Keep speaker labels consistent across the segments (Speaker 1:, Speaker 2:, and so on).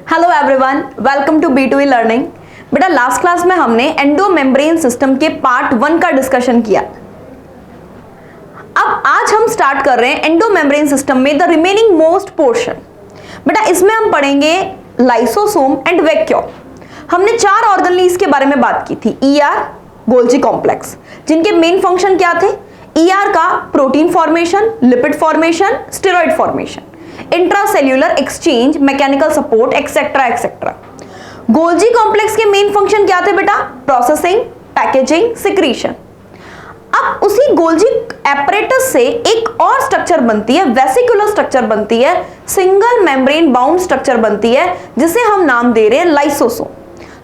Speaker 1: Hello everyone, welcome to B2E learning. बेटा last class में हमने एंडो मेम्ब्रेन सिस्टम के पार्ट 1 का डिस्कशन किया। अब आज हम स्टार्ट कर रहे हैं एंडो मेम्ब्रेन सिस्टम में द रिमेनिंग मोस्ट पोर्शन। बेटा इसमें हम पढ़ेंगे लाइसोसोम एंड वैक्यूल। हमने 4 ऑर्गेनेल्स के बारे में बात की थी, ER, गोल्जी कॉम्प्लेक्स, जिनके मेन फंक्शन क्या थे। ER का protein formation, lipid formation, steroid formation, intracellular exchange, mechanical support, etcetera etcetera. Golgi complex के मेन फंक्शन क्या थे बेटा? Processing, packaging, secretion. अब उसी गोल्जी एपरेटस से एक और स्ट्रक्चर बनती है, वेसिकुलर स्ट्रक्चर बनती है, सिंगल मेम्ब्रेन बाउंड स्ट्रक्चर बनती है, जिसे हम नाम दे रहे हैं लाइसोसोम।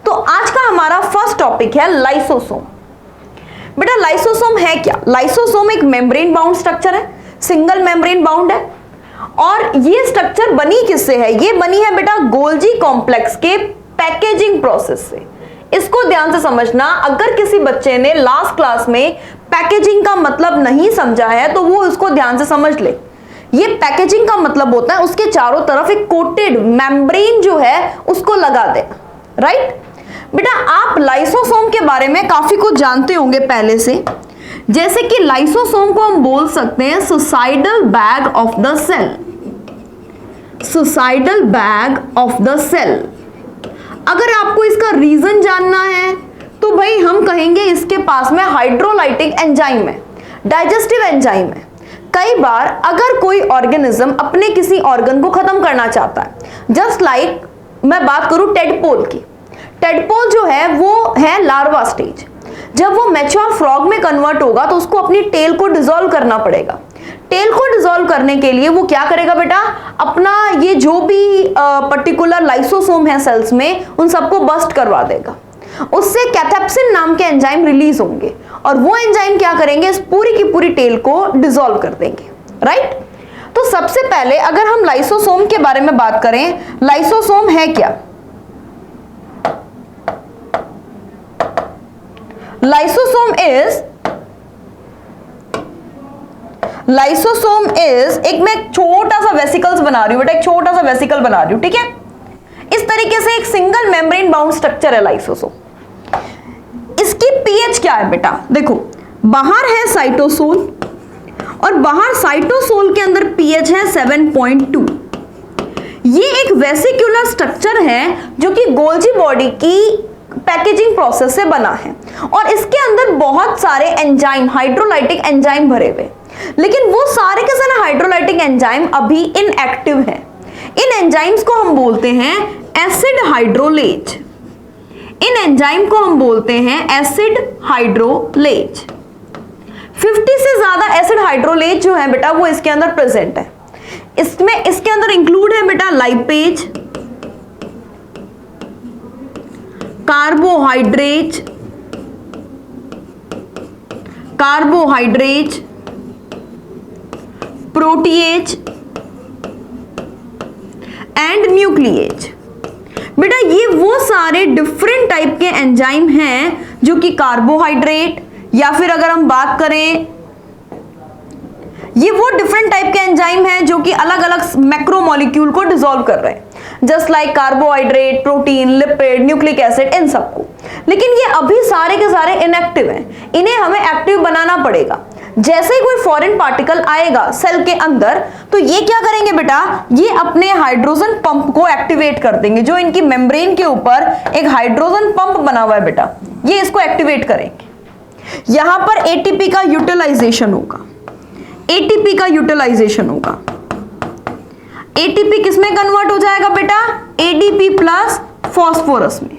Speaker 1: तो आज का हमारा फर्स्ट टॉपिक है लाइसोसोम। बेटा लाइसोसोम है क्या? लाइसोसोम एक मेम्ब्रेन बाउंड स्ट्रक्चर है, सिंगल मेम्ब्रेन बाउंड है। और ये स्ट्रक्चर बनी किससे है? ये बनी है बेटा गोल्जी कॉम्प्लेक्स के पैकेजिंग प्रोसेस से। इसको ध्यान से समझना। अगर किसी बच्चे ने लास्ट क्लास में पैकेजिंग का मतलब नहीं समझा है तो वो इसको ध्यान से समझ ले। ये पैकेजिंग का मतलब होता है उसके चारों तरफ एक कोटेड मेम्ब्रेन जो है उसको लगा दे, राइट। बेटा आप लाइसोसोम के बारे में काफी कुछ जानते होंगे पहले से, जैसे कि लाइसोसोम को हम बोल सकते हैं suicidal bag of the cell. Suicidal bag of the cell. अगर आपको इसका रीजन जानना है तो भाई हम कहेंगे इसके पास में हाइड्रोलाइटिक एंजाइम है, डाइजेस्टिव एंजाइम है। कई बार अगर कोई ऑर्गेनिज्म अपने किसी ऑर्गन को खत्म करना चाहता है, जस्ट लाइक मैं बात करूं टेडपोल की। टेडपोल जो है वो है लार्वा स्टेज। जब वो मैच्योर फ्रॉग में कन्वर्ट होगा तो उसको अपनी टेल को डिसॉल्व करना पड़ेगा। टेल को डिसॉल्व करने के लिए वो क्या करेगा बेटा? अपना ये जो भी पर्टिकुलर लाइसोसोम है सेल्स में, उन सबको बस्ट करवा देगा। उससे कैथेप्सिन नाम के एंजाइम रिलीज होंगे और वो एंजाइम क्या करेंगे? इस पूरी की पूरी टेल को डिसॉल्व कर देंगे, राइट। तो सबसे पहले अगर हम लाइसोसोम के बारे में बात करें, लाइसोसोम है क्या? लाइसोसोम इज एक मैं छोटा सा वेसिकल्स बना रही हूं बेटा, एक छोटा सा वेसिकल बना रही हूं, ठीक है। इस तरीके से एक सिंगल मेम्ब्रेन बाउंड स्ट्रक्चर है लाइसोसोम। इसकी पीएच क्या है बेटा? देखो बाहर है साइटोसोल और बाहर साइटोसोल के अंदर पीएच है 7.2। ये एक वेसिकुलर स्ट्रक्चर है जो कि गोल्जी बॉडी की पैकेजिंग प्रोसेस से बना है और इसके अंदर बहुत सारे एंजाइम, हाइड्रोलाइटिक एंजाइम भरे हुए, लेकिन वो सारे के सारे हाइड्रोलाइटिक एंजाइम अभी इनएक्टिव हैं। इन एंजाइम्स को हम बोलते हैं एसिड हाइड्रोलेज। इन एंजाइम को हम बोलते हैं एसिड हाइड्रोलेज। 50 से ज्यादा एसिड हाइड्रोलेज जो है बेटा वो इसके अंदर प्रेजेंट है। इसमें इसके अंदर इंक्लूड है बेटा lipase, carbohydrate, protease and nuclease. बेटा ये वो सारे डिफरेंट टाइप के एंजाइम हैं जो कि कार्बोहाइड्रेट, या फिर अगर हम बात करें ये वो डिफरेंट टाइप के एंजाइम हैं जो कि अलग अलग मैक्रोमोलिक्यूल को डिसॉल्व कर रहे हैं, just like carbohydrate, protein, lipid, nucleic acid, इन सबको। लेकिन ये अभी सारे के सारे इनएक्टिव हैं, इन्हें हमें एक्टिव बनाना पड़ेगा। जैसे ही कोई फॉरेन पार्टिकल आएगा सेल के अंदर तो ये क्या करेंगे बेटा? ये अपने हाइड्रोजन पंप को एक्टिवेट कर देंगे। जो इनकी मेम्ब्रेन के ऊपर एक हाइड्रोजन पंप बना हुआ है बेटा, ये इसको एक्टिवेट करेंगे। यहां पर एटीपी का यूटिलाइजेशन होगा। एटीपी का यूटिलाइजेशन होगा। एटीपी किसमें कन्वर्ट हो जाएगा बेटा? एडीपी प्लस फॉस्फोरस में।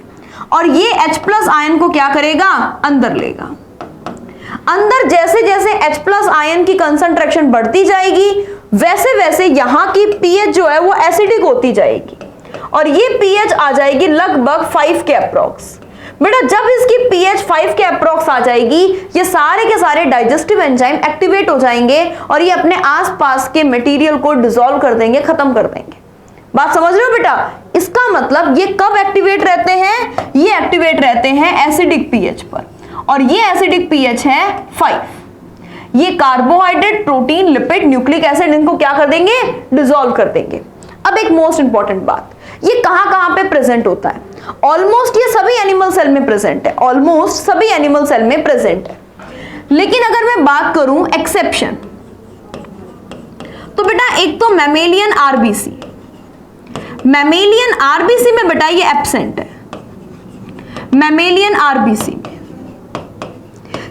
Speaker 1: और ये H प्लस आयन को क्या करेगा? अंदर लेगा। अंदर जैसे जैसे H प्लस आयन की कंसंट्रेशन बढ़ती जाएगी वैसे वैसे यहां की पीएच जो है वो एसिडिक होती जाएगी और ये पीएच आ जाएगी लगभग 5 के अप्रॉक्स। बेटा जब इसकी पीएच 5 के अप्रॉक्स आ जाएगी ये सारे के सारे डाइजेस्टिव एंजाइम एक्टिवेट हो जाएंगे और ये अपने आसपास के मटेरियल को डिसॉल्व कर देंगे, खत्म कर देंगे। बात समझ रहे हो बेटा? इसका मतलब ये कब एक्टिवेट रहते हैं? ये एक्टिवेट रहते हैं एसिडिक पीएच पर और ये एसिडिक पीएच है 5। ये carbohydrate, protein, lipid, nucleic acid इनको क्या कर देंगे? डिसॉल्व कर देंगे। अब एक मोस्ट इंपॉर्टेंट बात, ये कहां कहां पे प्रेजेंट होता है? ऑलमोस्ट ये सभी एनिमल सेल में प्रेजेंट है, ऑलमोस्ट सभी एनिमल सेल में प्रेजेंट है। लेकिन अगर मैं बात करूं एक्सेप्शन, तो बेटा एक तो मैमेलियन आरबीसी, मैमेलियन आरबीसी में बेटा ये एब्सेंट है, मैमेलियन आरबीसी में।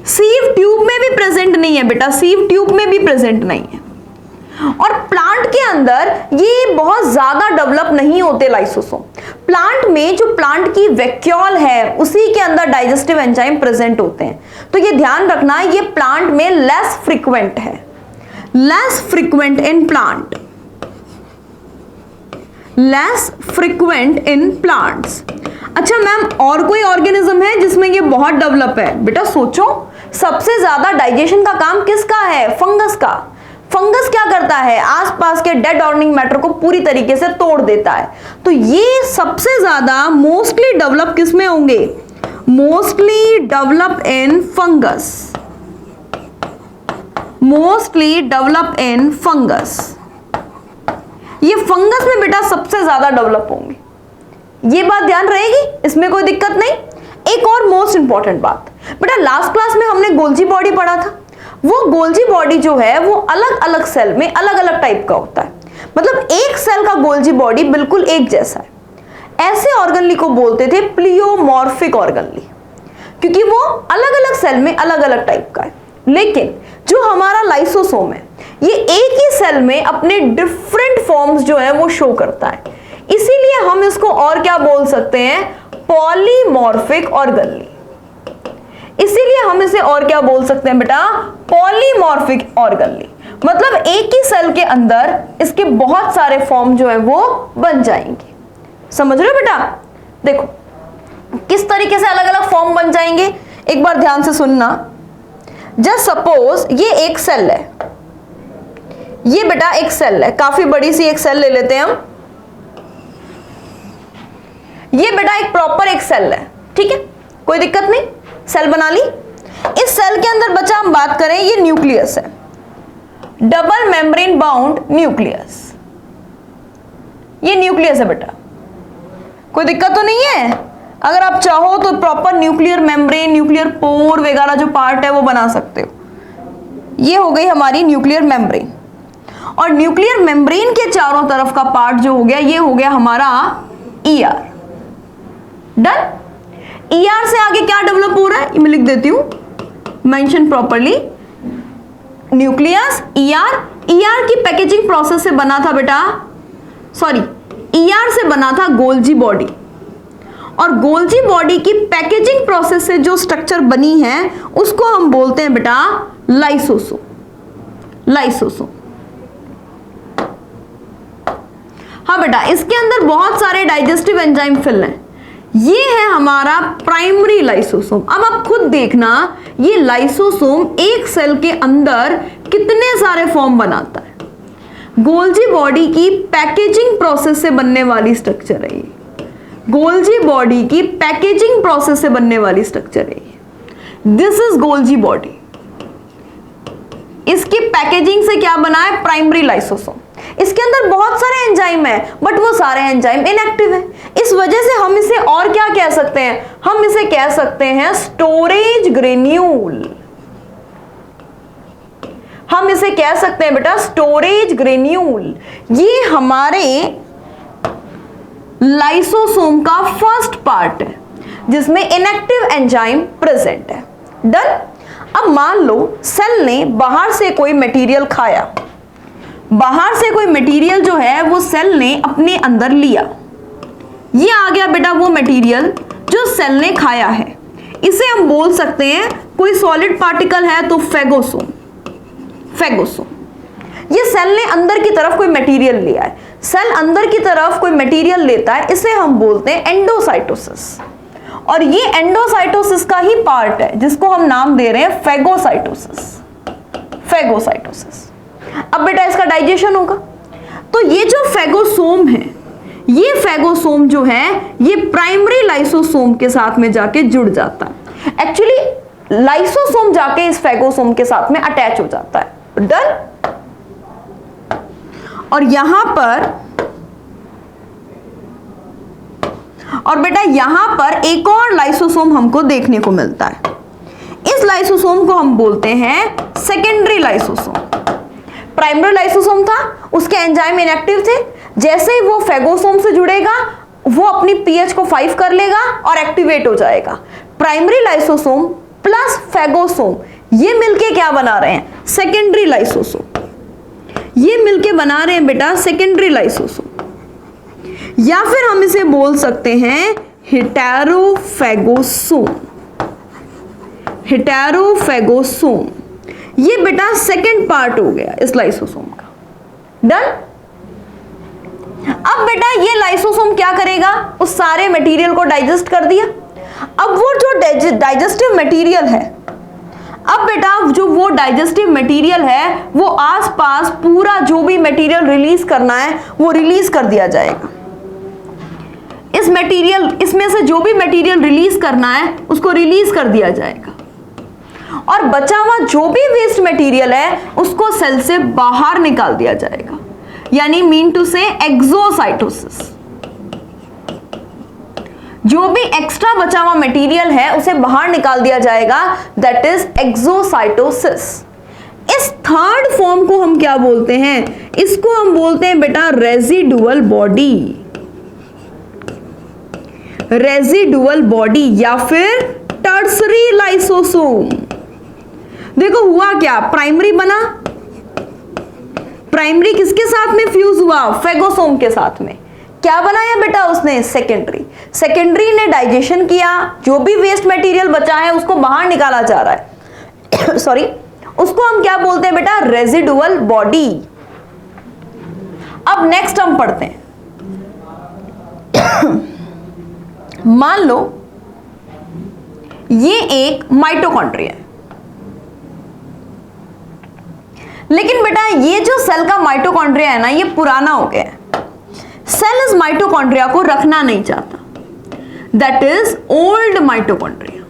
Speaker 1: सीव ट्यूब में भी प्रेजेंट नहीं है बेटा, सीव ट्यूब में भी प्रेजेंट नहीं है। और प्लांट के अंदर ये बहुत ज्यादा डेवलप नहीं होते लाइसोसोम। प्लांट में जो प्लांट की वैक्यूल है उसी के अंदर डाइजेस्टिव एंजाइम प्रेजेंट होते हैं। तो ये ध्यान रखना, ये प्लांट में लेस फ्रीक्वेंट है, less frequent in plant, less frequent in plants. अच्छा मैम, और कोई ऑर्गेनिज्म है जिसमें ये बहुत डेवलप है? बेटा सोचो, सबसे ज्यादा डाइजेशन का काम किसका है? फंगस का। फंगस क्या करता है? आसपास के डेड ऑर्गेनिक मैटर को पूरी तरीके से तोड़ देता है। तो ये सबसे ज्यादा मोस्टली डेवलप किस में होंगे? Mostly develop in fungus, mostly develop in fungus. ये फंगस में बेटा सबसे ज्यादा डेवलप होंगे, ये बात ध्यान रहेगी, इसमें कोई दिक्कत नहीं। एक और मोस्ट इंपॉर्टेंट बात, बेटा लास्ट क्लास में हमने गोल्जी बॉडी पढ़ा था। वो गोल्जी बॉडी जो है वो अलग अलग सेल में अलग अलग टाइप का होता है, मतलब एक सेल का गोल्जी बॉडी बिल्कुल एक जैसा है। ऐसे ऑर्गनली को बोलते थे प्लियोमॉर्फिक ऑर्गनली, क्योंकि वो अलग अलग सेल में अलग अलग टाइप का है। लेकिन जो हमारा लाइसोसोम है ये एक ही सेल में अपने डिफरेंट फॉर्म्स जो है वो शो करता है, इसीलिए हम इसको और क्या बोल सकते हैं? Polymorphic organelle. इसीलिए हम इसे और क्या बोल सकते हैं बेटा? Polymorphic organelle. मतलब एक ही सेल के अंदर इसके बहुत सारे फॉर्म जो है वो बन जाएंगे। समझ रहे हो बेटा? देखो किस तरीके से अलग अलग फॉर्म बन जाएंगे, एक बार ध्यान से सुनना। जस्ट सपोज ये एक सेल है, ये बेटा एक सेल है, काफी बड़ी सी एक सेल ले लेते हैं हम। ये बेटा एक प्रॉपर एक सेल है, ठीक है, कोई दिक्कत नहीं, सेल बना ली। इस सेल के अंदर बच्चा हम बात करें, ये न्यूक्लियस है, डबल मेम्ब्रेन बाउंड न्यूक्लियस, ये न्यूक्लियस है बेटा, कोई दिक्कत तो नहीं है। अगर आप चाहो तो proper nuclear membrane, nuclear pore वगैरह जो पार्ट है वो बना सकते हो। ये हो गई हमारी न्यूक्लियर मेम्ब्रेन, और न्यूक्लियर मेम्ब्रेन के चारों तरफ का पार्ट जो हो गया ये हो गया हमारा ईआर। डन। ईआर से आगे क्या डेवलप हो रहा है, मैं लिख देती हूं, mention properly, nucleus, ER. ER की पैकेजिंग प्रोसेस से बना था बेटा, सॉरी, ईआर से बना था गोल्जी बॉडी, और गोल्जी बॉडी की पैकेजिंग प्रोसेस से जो स्ट्रक्चर बनी है उसको हम बोलते हैं बेटा लाइसोसोम। लाइसोसोम, हाँ बेटा, इसके अंदर बहुत सारे डाइजेस्टिव एंजाइम फिल हैं। ये है हमारा प्राइमरी लाइसोसोम। अब आप खुद देखना, ये लाइसोसोम एक सेल के अंदर कितने सारे फॉर्म बनाता है। गोल्जी बॉडी की पैकेजिंग प्रोसेस से बनने वाली स्ट्रक्चर है ये, गोल्जी बॉडी की पैकेजिंग प्रोसेस से बनने वाली स्ट्रक्चर है ये। दिस इज गोल्जी बॉडी, इसकी पैकेजिंग से क्या बना है? Primary lysosome. इसके अंदर बहुत सारे एंजाइम है, बट वो सारे एंजाइम इनएक्टिव है। इस वजह से हम इसे और क्या कह सकते हैं? हम इसे कह सकते हैं स्टोरेज ग्रेन्यूल। हम इसे कह सकते हैं बेटा स्टोरेज ग्रेन्यूल। ये हमारे लाइसोसोम का फर्स्ट पार्ट है जिसमें इनएक्टिव एंजाइम प्रेजेंट है। डन। अब मान लो सेल ने बाहर से कोई मटेरियल खाया, बाहर से कोई मटेरियल जो है वो सेल ने अपने अंदर लिया, ये आ गया बेटा वो मटेरियल जो सेल ने खाया है। इसे हम बोल सकते हैं, कोई सॉलिड पार्टिकल है तो फेगोसोम। फेगोसोम, ये सेल ने अंदर की तरफ कोई मटेरियल लिया है, सेल अंदर की तरफ कोई मटेरियल लेता है, इसे हम बोलते हैं एंडोसाइटोसिस। और ये एंडोसाइटोसिस का ही पार्ट है जिसको हम नाम दे रहे हैं फेगोसाइटोसिस। फेगोसाइटोसिस। अब बेटा इसका डाइजेशन होगा, तो ये जो फेगोसोम है, ये फेगोसोम जो है ये प्राइमरी लाइसोसोम के साथ में जाके जुड़ जाता है। एक्चुअली लाइसोसोम जाके इस फेगोसोम के साथ में अटैच हो जाता है। डन। और यहां पर और बेटा यहां पर एक और लाइसोसोम हमको देखने को मिलता है। इस लाइसोसोम को हम बोलते हैं सेकेंडरी लाइसोसोम। प्राइमरी लाइसोसोम था, उसके एंजाइम इनएक्टिव थे, जैसे ही वो फेगोसोम से जुड़ेगा वो अपनी पीएच को 5 कर लेगा और एक्टिवेट हो जाएगा। प्राइमरी लाइसोसोम प्लस फेगोसोम ये मिलके क्या बना रहे हैं? Secondary lysosome. ये मिलके बना रहे हैं बेटा सेकेंडरी लाइसोसोम, या फिर हम इसे बोल सकते हैं हेटेरोफेगोसोम। हेटेरोफेगोसोम ये बेटा सेकेंड पार्ट हो गया इस लाइसोसोम का। डन। अब बेटा ये लाइसोसोम क्या करेगा? उस सारे मटेरियल को डाइजेस्ट कर दिया। अब वो जो डाइजेस्टिव मटेरियल है, अब बेटा जो वो डाइजेस्टिव मटेरियल है वो आसपास पूरा जो भी मटेरियल रिलीज करना है वो रिलीज कर दिया जाएगा। इस मटेरियल, इसमें से जो भी मटेरियल रिलीज करना है उसको रिलीज कर दिया जाएगा, और बचा हुआ जो भी वेस्ट मटेरियल है उसको सेल से बाहर निकाल दिया जाएगा, यानी मीन टू से एक्सोसाइटोसिस। जो भी एक्स्ट्रा बचा हुआ मटेरियल है उसे बाहर निकाल दिया जाएगा, दैट इज एक्सोसाइटोसिस। इस थर्ड फॉर्म को हम क्या बोलते हैं? इसको हम बोलते हैं बेटा रेजिडुअल बॉडी। रेजिडुअल बॉडी या फिर टर्सरी लाइसोसोम। देखो हुआ क्या, प्राइमरी बना, प्राइमरी किसके साथ में फ्यूज हुआ? फेगोसोम के साथ में। क्या बनाया बेटा उसने? सेकेंडरी। सेकेंडरी ने डाइजेशन किया, जो भी वेस्ट मटेरियल बचा है उसको बाहर निकाला जा रहा है सॉरी, उसको हम क्या बोलते हैं बेटा? Residual body. अब नेक्स्ट हम पढ़ते हैं मान लो ये एक माइटोकॉन्ड्रिया है, लेकिन बेटा ये जो सेल का माइटोकॉन्ड्रिया है ना ये पुराना हो गया है। सेल इस माइटोकॉन्ड्रिया को रखना नहीं चाहता, that is old mitochondria.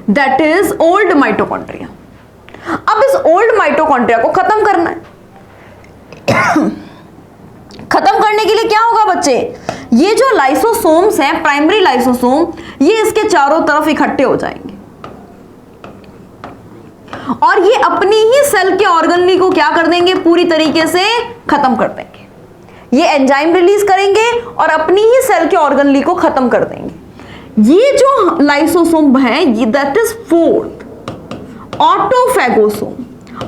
Speaker 1: That is old mitochondria. अब इस ओल्ड माइटोकॉन्ड्रिया को खत्म करना है। खत्म करने के लिए क्या होगा बच्चे? ये जो लाइसोसोम्स हैं, प्राइमरी लाइसोसोम, ये इसके चारों तरफ इकट्ठे हो जाएंगे और ये अपनी ही सेल के ऑर्गेनली को क्या कर देंगे? पूरी तरीके से खत्म कर देंगे। ये एंजाइम रिलीज करेंगे और अपनी ही सेल के ऑर्गेनली को खत्म कर देंगे। ये जो लाइसोसोम है ये दैट इज फोर्थ ऑटोफेगोसोम।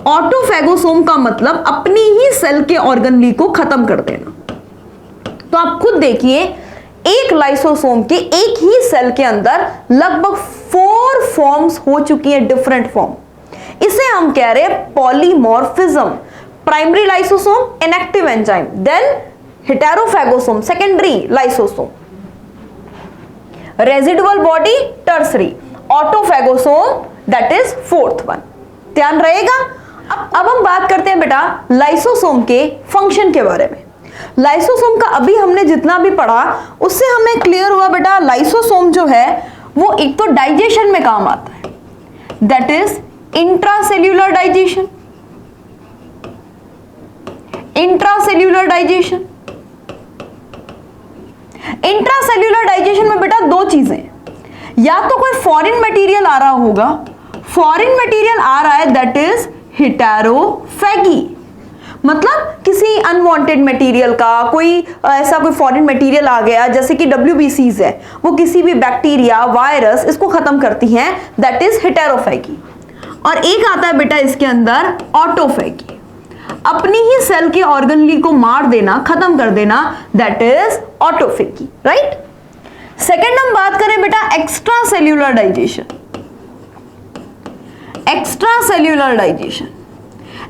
Speaker 1: ऑटोफेगोसोम का मतलब अपनी ही सेल के ऑर्गेनली को खत्म कर देना। तो आप खुद देखिए, एक लाइसोसोम के एक ही सेल के अंदर लगभग 4 फॉर्म्स हो चुकी है, डिफरेंट फॉर्म। इसे हम कह रहे हैं polymorphism. Primary lysosome inactive enzyme, then heterophagosome secondary lysosome, residual body tertiary, autophagosome that is fourth one. ध्यान रहेगा। अब हम बात करते हैं बेटा लाइसोसोम के फंक्शन के बारे में। लाइसोसोम का अभी हमने जितना भी पढ़ा उससे हमें क्लियर हुआ बेटा लाइसोसोम जो है वो एक तो डाइजेशन में काम आता है, that is intracellular digestion. Intracellular digestion, intracellular digestion में बेटा 2 चीजें, या तो कोई फॉरेन मटेरियल आ रहा होगा, फॉरेन मटेरियल आ रहा है दैट इज हेटेरोफेगी, मतलब किसी अनवांटेड मटेरियल का कोई ऐसा कोई फॉरेन मटेरियल आ गया, जैसे कि WBCs है, वो किसी भी बैक्टीरिया वायरस इसको खत्म करती हैं, दैट इज हेटेरोफेगी। और एक आता है बेटा इसके अंदर ऑटोफेगी, अपनी ही सेल के ऑर्गेनली को मार देना, खत्म कर देना, that is autophagy, right. Second हम बात करें बेटा extra cellular digestion. Extra cellular digestion,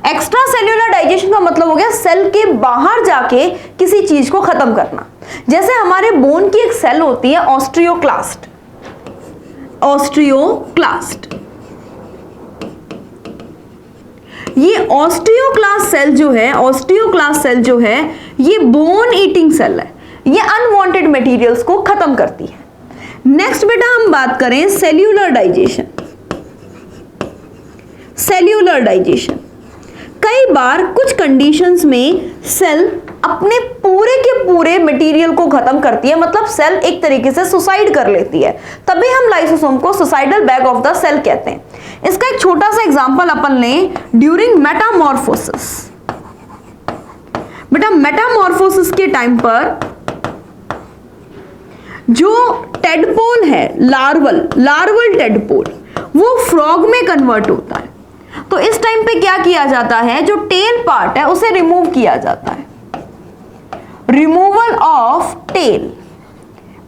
Speaker 1: extra cellular digestion का मतलब हो गया सेल के बाहर जाके किसी चीज को खत्म करना। जैसे हमारे बोन की एक सेल होती है ऑस्टियोक्लास्ट। ऑस्टियोक्लास्ट, ये ऑस्टियोक्लास्ट सेल जो है, ऑस्टियोक्लास्ट सेल जो है ये बोन ईटिंग सेल है, ये अनवांटेड मटेरियल्स को खत्म करती है। नेक्स्ट बेटा हम बात करें सेल्यूलर डाइजेशन। सेल्यूलर डाइजेशन कई बार कुछ कंडीशंस में सेल अपने पूरे के पूरे मटेरियल को खत्म करती है, मतलब सेल एक तरीके से सुसाइड कर लेती है, तभी हम लाइसोसोम को suicidal bag of the cell कहते हैं। इसका एक छोटा सा एग्जांपल अपन लें, ड्यूरिंग मेटामॉर्फोसिस। बेटा मेटामॉर्फोसिस के टाइम पर जो टेडपोल है, लार्वल टेडपोल, वो फ्रॉग में कन्वर्ट होता है। तो इस टाइम पे क्या किया जाता है, जो टेल पार्ट है उसे रिमूव किया जाता है, रिमूवल ऑफ टेल।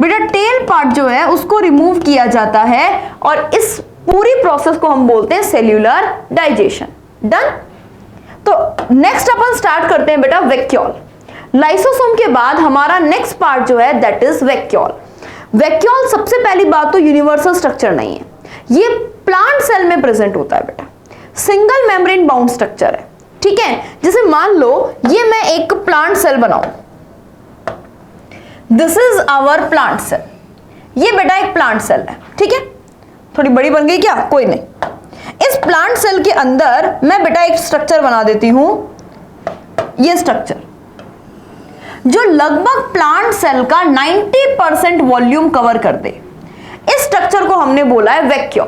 Speaker 1: बेटा टेल पार्ट जो है उसको रिमूव किया जाता है और इस पूरी प्रोसेस को हम बोलते हैं सेल्यूलर डाइजेशन। डन। तो नेक्स्ट अपन स्टार्ट करते हैं बेटा वैक्यूल। लाइसोसोम के बाद हमारा नेक्स्ट पार्ट जो है दैट इज वैक्यूल। वैक्यूल सबसे पहली बात तो यूनिवर्सल स्ट्रक्चर नहीं है, ये प्लांट सेल में प्रेजेंट होता है बेटा, सिंगल मेम्ब्रेन बाउंड स्ट्रक्चर है। ठीक है, जैसे मान लो ये मैं एक प्लांट सेल बनाऊं, this is our plant cell, ये बेटा एक प्लांट सेल है। ठीक है, थोड़ी बड़ी बन गई क्या, कोई नहीं। इस प्लांट सेल के अंदर मैं बेटा एक स्ट्रक्चर बना देती हूं, ये स्ट्रक्चर जो लगभग प्लांट सेल का 90% वॉल्यूम कवर कर दे। इस स्ट्रक्चर को हमने बोला है वैक्यूल।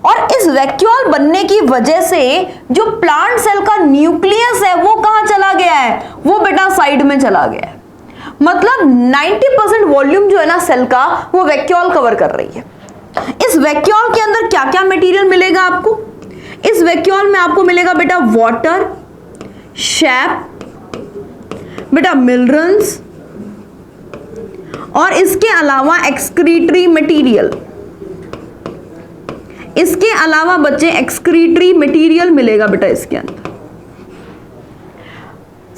Speaker 1: और इस वैक्यूल बनने की वजह से जो प्लांट सेल का न्यूक्लियस है वो कहां चला गया है, वो बेटा साइड में चला गया है। मतलब 90% वॉल्यूम जो है ना सेल का, वो वैक्यूल कवर कर रही है। इस वैक्यूल के अंदर क्या क्या मटेरियल मिलेगा आपको, इस वैक्यूल में आपको मिलेगा बेटा वाटर, शैप, बेटा मिनरल्स, और इसके अलावा एक्सक्रीटरी मटेरियल, इसके अलावा बच्चे एक्सक्रीटरी मटेरियल मिलेगा बेटा इसके अंदर।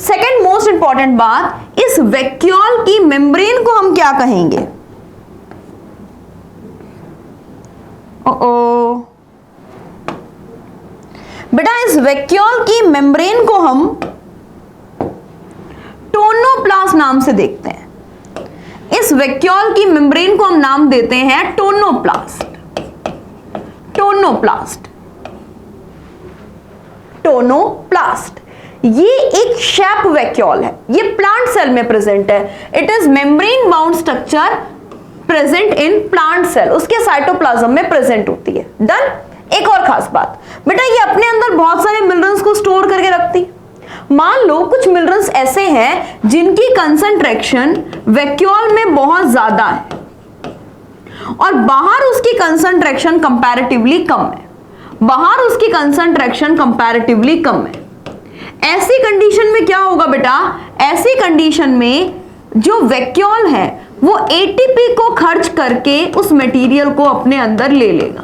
Speaker 1: सेकेंड मोस्ट इंपॉर्टेंट बात, इस वैक्यूल की मेम्ब्रेन को हम क्या कहेंगे, बेटा इस वैक्यूल की मेम्ब्रेन को हम टोनोप्लास्ट नाम से देखते हैं। इस वैक्यूल की मेम्ब्रेन को हम नाम देते हैं टोनोप्लास्ट। टोनोप्लास्ट ये एक शैप वैक्यूल है, ये प्लांट सेल में प्रेजेंट है। It is membrane bound structure present in plant cell, उसके साइटोप्लाज्म में प्रेजेंट होती है। डन। एक और खास बात बेटा, ये अपने अंदर बहुत सारे मिनरल्स को स्टोर करके रखती है। मान लो कुछ मिनरल्स ऐसे हैं जिनकी कंसंट्रेशन वैक्यूल में बहुत ज्यादा है और बाहर उसकी कंसंट्रेशन कंपैरेटिवली कम है, कम है। ऐसी कंडीशन में क्या होगा बेटा, ऐसी कंडीशन में जो वैक्यूल है वो एटीपी को खर्च करके उस मटेरियल को अपने अंदर ले लेगा।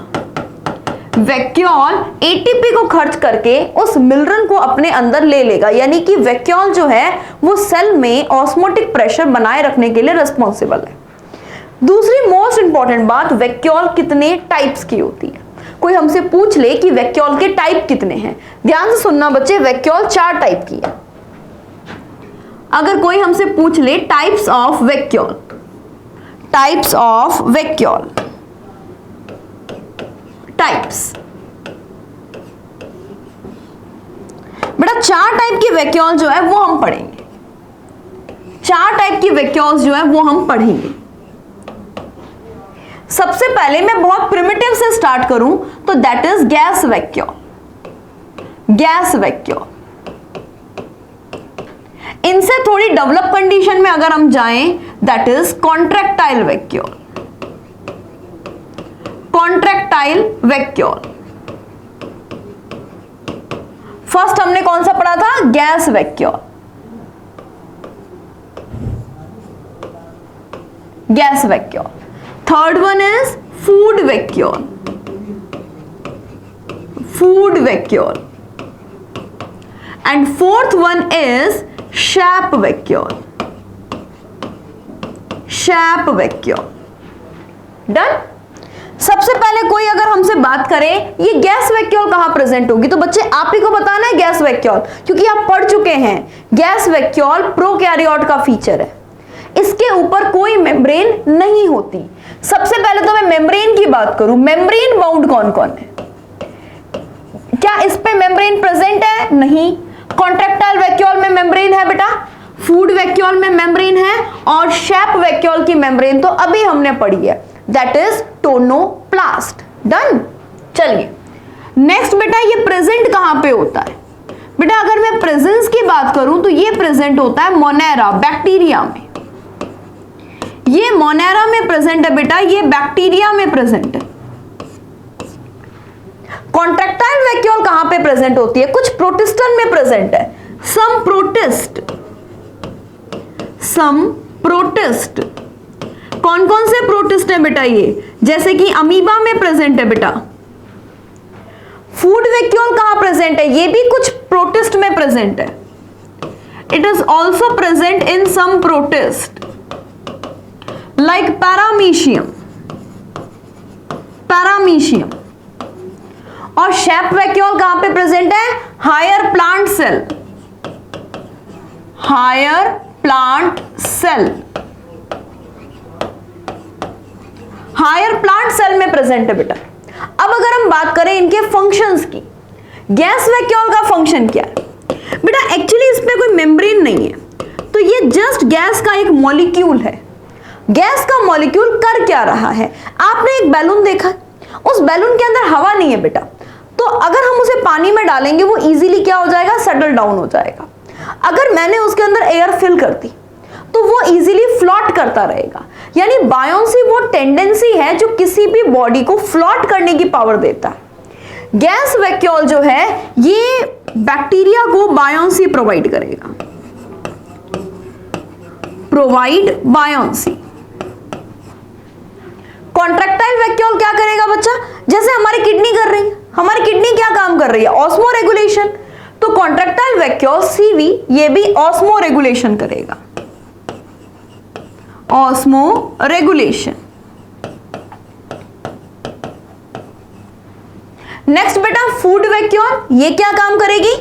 Speaker 1: वैक्यूल एटीपी को खर्च करके उस मिनरल को अपने अंदर ले लेगा, यानी कि वैक्यूल जो है वो सेल में ऑस्मोटिक प्रेशर बनाए रखने के लिए रिस्पॉन्सिबल है। दूसरी मोस्ट इंपॉर्टेंट बात, वैक्यूल कितने टाइप्स की होती है। कोई हमसे पूछ ले कि वैक्यूल के टाइप कितने हैं, ध्यान से सुनना बच्चे, वैक्यूल 4 टाइप की है। अगर कोई हमसे पूछ ले टाइप्स ऑफ वैक्यूल, टाइप्स, बेटा 4 टाइप की वैक्यूल जो है वो हम पढ़ेंगे। 4 टाइप की वैक्यूल्स जो है वो हम पढ़ेंगे। सबसे पहले मैं बहुत प्रिमिटिव से स्टार्ट करूं तो दैट इज गैस वैक्यूल। इनसे थोड़ी डेवलप कंडीशन में अगर हम जाएं that is contractile vacuole. First हमने कौन सा पढ़ा था, gas vacuole. Third one is food vacuole and fourth one is shape vacuole. Done. सबसे पहले कोई अगर हमसे बात करे ये गैस वैक्यूल कहां प्रेजेंट होगी, तो बच्चे आप ही को बताना है गैस वैक्यूल, क्योंकि आप पढ़ चुके हैं गैस वैक्यूल प्रोकैरियोट का फीचर है, इसके ऊपर कोई मेम्ब्रेन नहीं होती। सबसे पहले तो मैं मेम्ब्रेन की बात करूं, मेम्ब्रेन बाउंड कौन कौन है, क्या इस पे मेम्ब्रेन प्रेजेंट है? नहीं। कॉन्ट्रैक्टाइल वैक्यूल में मेम्ब्रेन है बेटा, फूड वैक्यूल में मेम्ब्रेन है, और शेप वैक्यूल की मेम्ब्रेन तो अभी हमने पढ़ी है, दैट इज टोनोप्लास्ट। डन। चलिए नेक्स्ट बेटा, ये प्रेजेंट कहां पे होता है? बेटा अगर मैं प्रेजेंस की बात करूं तो ये प्रेजेंट होता है मोनेरा, बैक्टीरिया में। ये मोनेरा में प्रेजेंट है बेटा, ये बैक्टीरिया में प्रेजेंट है। कॉन्ट्रैक्टाइल वैक्यूल कहां पे प्रेजेंट होती है? कुछ प्रोटिस्टन में प्रेजेंट है, सम प्रोटिस्ट। कौन कौन से प्रोटिस्ट है बेटा? ये जैसे कि अमीबा में प्रेजेंट है बेटा। फूड वैक्यूल कहां प्रेजेंट है? ये भी कुछ प्रोटिस्ट में प्रेजेंट है। It is also present in some protist like paramecium. और शेप वैक्यूल कहां पे प्रेजेंट है? हायर प्लांट सेल में प्रेजेंट है बेटा। अब अगर हम बात करें इनके फंक्शंस की, गैस वैक्यूल का फंक्शन क्या है? बेटा एक्चुअली इसमें कोई मेम्ब्रेन नहीं है, तो ये जस्ट गैस का एक मॉलिक्यूल है। गैस का मॉलिक्यूल कर क्या रहा है? आपने एक बैलून देखा, उस बैलून के अंदर हवा नहीं है बेटा, तो अगर हम उसे पानी में डालेंगे वो इजीली क्या हो जाएगा? सेटल डाउन हो जाएगा। अगर मैंने उसके अंदर एयर फिल कर दी तो वो इजीली फ्लोट करता रहेगा। यानी बायोन्सी वो टेंडेंसी है जो किसी भी बॉडी को फ्लोट करने की पावर देता है। गैस वैक्यूल जो है ये बैक्टीरिया को बायोन्सी प्रोवाइड करेगा, बायोन्सी। कॉन्ट्रैक्टाइल वैक्यूल क्या करेगा बच्चा? जैसे हमारी किडनी कर रही है, हमारी किडनी क्या काम कर रही है? Osmo regulation. तो कॉन्ट्रैक्टाइल वैक्यूल सीवी ये भी ऑस्मो रेगुलेशन करेगा, ऑस्मो रेगुलेशन। नेक्स्ट बेटा फूड वैक्यूल, ये क्या काम करेगी?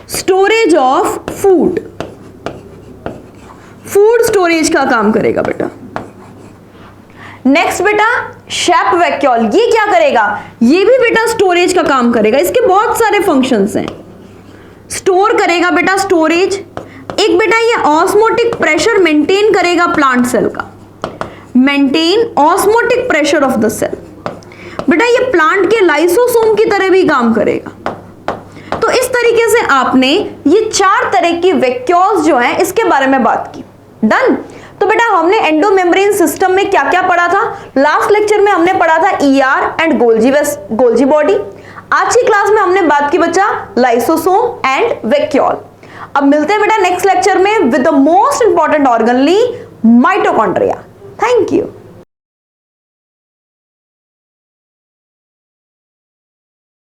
Speaker 1: स्टोरेज ऑफ फूड, स्टोरेज का काम करेगा बेटा। नेक्स्ट बेटा शेप वैक्यूल, ये क्या करेगा? ये भी बेटा स्टोरेज का काम करेगा। इसके बहुत सारे फंक्शंस हैं। स्टोर करेगा बेटा, स्टोरेज। एक बेटा ये ऑस्मोटिक प्रेशर मेंटेन करेगा प्लांट सेल का, maintain osmotic pressure of the cell. बेटा ये प्लांट के लाइसोसोम की तरह भी काम करेगा। तो इस तरीके से आपने ये 4 तरह की वैक्यूल्स जो हैं इसके बारे में बात की। डन। तो बेटा हमने एंडोमेम्ब्रेन सिस्टम में क्या क्या पढ़ा था? लास्ट लेक्चर में हमने पढ़ा था ईआर एंड गोल्जी बॉडी। आज की क्लास में हमने बात की बच्चा लाइसोसोम एंड वैक्यूल। अब मिलते हैं बेटा नेक्स्ट लेक्चर में with the most important organelle mitochondria. Thank you.